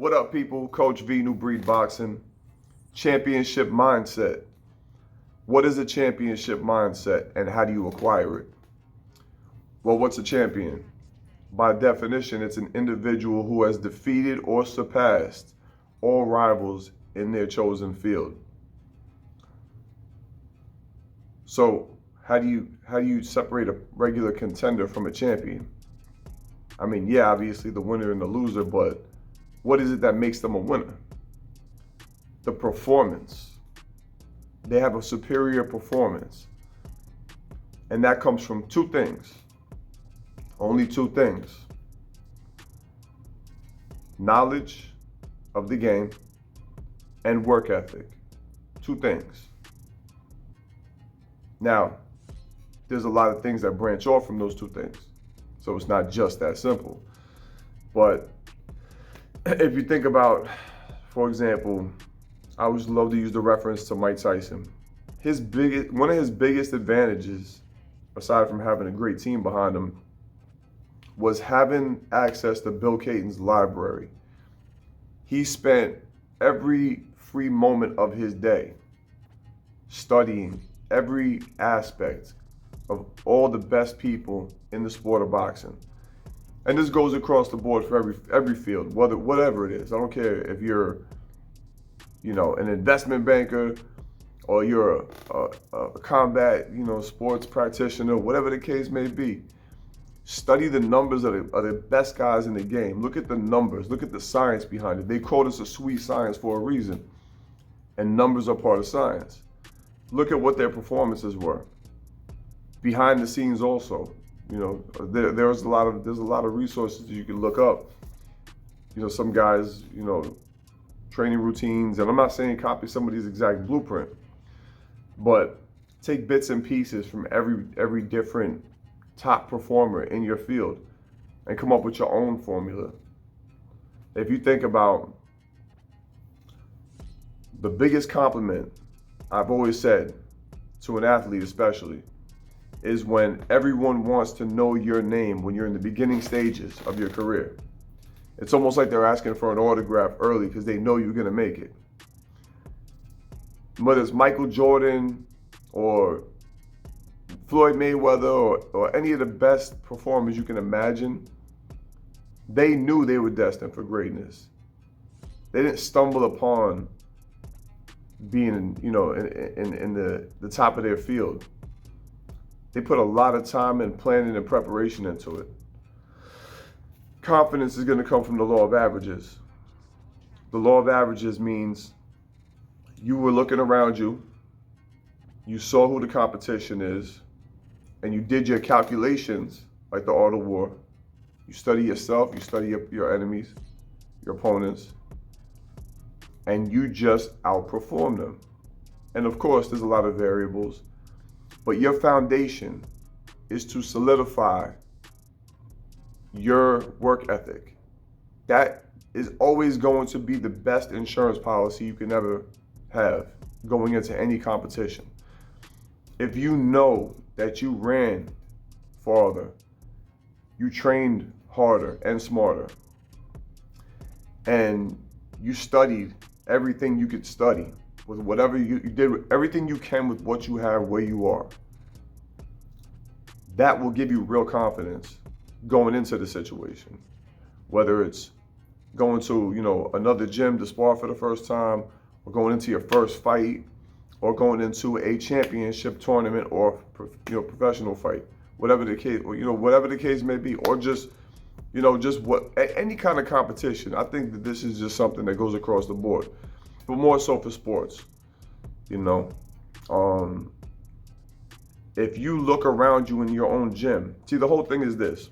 What up, people? Coach V, New Breed Boxing. Championship mindset. What is a championship mindset and how do you acquire it? Well, what's a champion? By definition, it's an individual who has defeated or surpassed all rivals in their chosen field. So, how do you separate a regular contender from a champion? I mean, yeah, obviously the winner and the loser, but what is it that makes them a winner? The performance. They have a superior performance. And that comes from two things. Only two things. Knowledge of the game and work ethic. Two things. Now, there's a lot of things that branch off from those two things. So it's not just that simple. But if you think about, for example, I always love to use the reference to Mike Tyson. One of his biggest advantages, aside from having a great team behind him, was having access to Bill Caton's library. He spent every free moment of his day studying every aspect of all the best people in the sport of boxing. And this goes across the board for every field, whatever it is. I don't care if you're, an investment banker or you're a combat, sports practitioner, whatever the case may be. Study the numbers of the best guys in the game. Look at the numbers. Look at the science behind it. They call this a sweet science for a reason. And numbers are part of science. Look at what their performances were. Behind the scenes also. There's a lot of resources that you can look up. Some guys, training routines, and I'm not saying copy somebody's exact blueprint, but take bits and pieces from every different top performer in your field and come up with your own formula. If you think about the biggest compliment I've always said to an athlete especially is when everyone wants to know your name when you're in the beginning stages of your career. It's almost like they're asking for an autograph early because they know you're going to make it. Whether it's Michael Jordan or Floyd Mayweather or any of the best performers you can imagine, they knew they were destined for greatness. They didn't stumble upon being, in the top of their field. They put a lot of time and planning and preparation into it. Confidence is going to come from the law of averages. The law of averages means you were looking around you, you saw who the competition is, and you did your calculations like the art of war. You study yourself, you study your enemies, your opponents, and you just outperform them. And of course, there's a lot of variables, but your foundation is to solidify your work ethic. That is always going to be the best insurance policy you can ever have going into any competition. If you know that you ran farther, you trained harder and smarter, and you studied everything you could study with whatever you did, everything you can with what you have where you are, that will give you real confidence going into the situation. Whether it's going to, another gym to spar for the first time, or going into your first fight, or going into a championship tournament or professional fight, whatever the case, whatever the case may be, or just any kind of competition. I think that this is just something that goes across the board, but more so for sports. If you look around you in your own gym, see, the whole thing is this: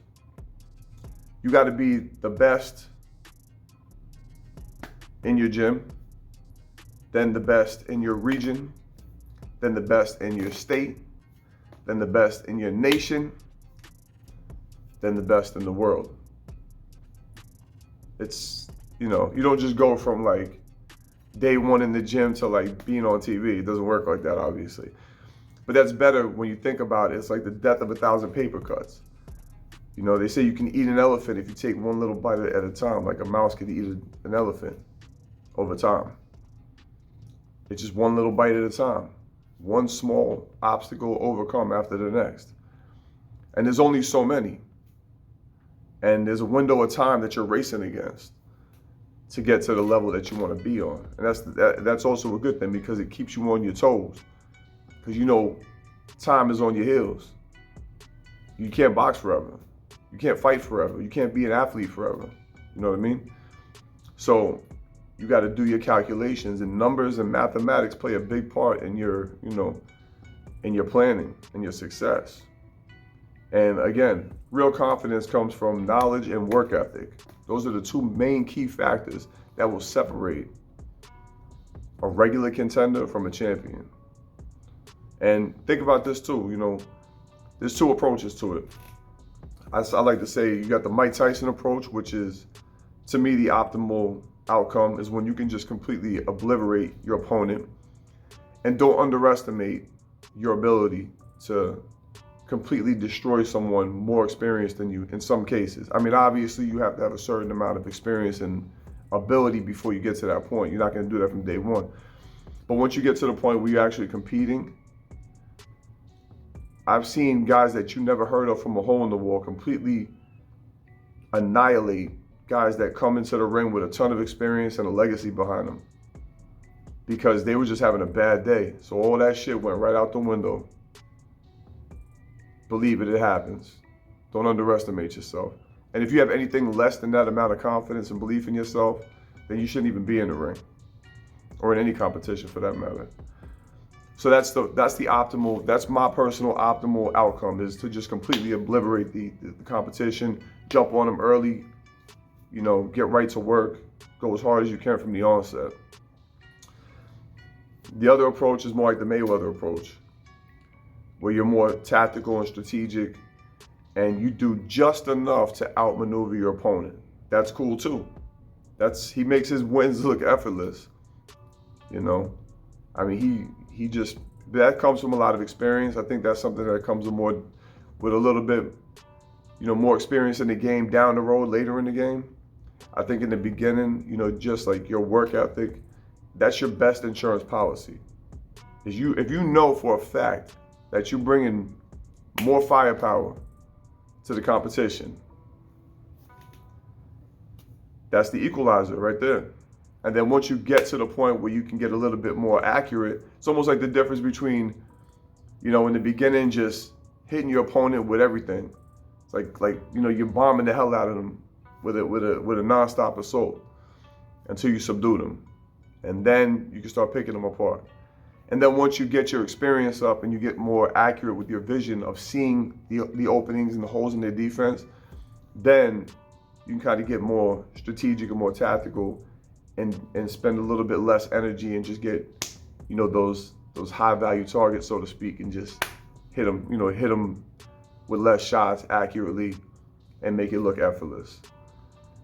you got to be the best in your gym, then the best in your region, then the best in your state, then the best in your nation, then the best in the world. It's, you don't just go from like day one in the gym to like being on TV. It doesn't work like that, obviously. But that's better when you think about it. It's like the death of 1,000 paper cuts. You know, they say you can eat an elephant if you take one little bite at a time, like a mouse could eat an elephant over time. It's just one little bite at a time. One small obstacle overcome after the next. And there's only so many. And there's a window of time that you're racing against to get to the level that you want to be on. And that's also a good thing, because it keeps you on your toes. Because you know time is on your heels. You can't box forever. You can't fight forever. You can't be an athlete forever. You know what I mean? So you got to do your calculations, and numbers and mathematics play a big part in your, in your planning and your success. And again, real confidence comes from knowledge and work ethic. Those are the two main key factors that will separate a regular contender from a champion. And think about this too, there's two approaches to it. I like to say you got the Mike Tyson approach, which is, to me, the optimal outcome is when you can just completely obliterate your opponent and don't underestimate your ability to completely destroy someone more experienced than you in some cases. I mean, obviously you have to have a certain amount of experience and ability before you get to that point. You're not going to do that from day one. But once you get to the point where you're actually competing, I've seen guys that you never heard of from a hole in the wall completely annihilate guys that come into the ring with a ton of experience and a legacy behind them, because they were just having a bad day. So all that shit went right out the window. Believe it happens. Don't underestimate yourself. And if you have anything less than that amount of confidence and belief in yourself, then you shouldn't even be in the ring, or in any competition for that matter. So that's the optimal, that's my personal optimal outcome, is to just completely obliterate the competition, jump on them early, get right to work, go as hard as you can from the onset. The other approach is more like the Mayweather approach, where you're more tactical and strategic, and you do just enough to outmaneuver your opponent. That's cool too. He makes his wins look effortless. I mean, that comes from a lot of experience. I think that's something that comes with a little bit, more experience in the game down the road, later in the game. I think in the beginning, just like your work ethic, that's your best insurance policy. If you know for a fact that you're bringing more firepower to the competition, that's the equalizer right there. And then once you get to the point where you can get a little bit more accurate, it's almost like the difference between, in the beginning, just hitting your opponent with everything. It's like you're bombing the hell out of them with a nonstop assault until you subdue them. And then you can start picking them apart. And then once you get your experience up and you get more accurate with your vision of seeing the openings and the holes in their defense, then you can kind of get more strategic and more tactical, and spend a little bit less energy and just get, those high value targets, so to speak, and just hit them with less shots accurately and make it look effortless.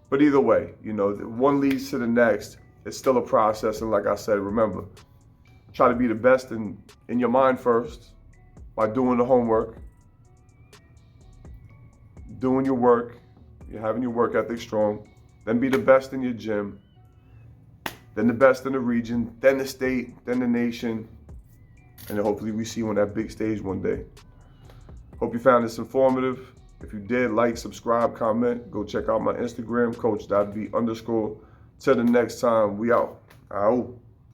But either way, one leads to the next. It's still a process. And like I said, remember, try to be the best in your mind first by doing the homework, doing your work, you're having your work ethic strong, then be the best in your gym, then the best in the region, then the state, then the nation, and then hopefully we see you on that big stage one day. Hope you found this informative. If you did, like, subscribe, comment. Go check out my Instagram, coach.v_. Till the next time, we out. Ow.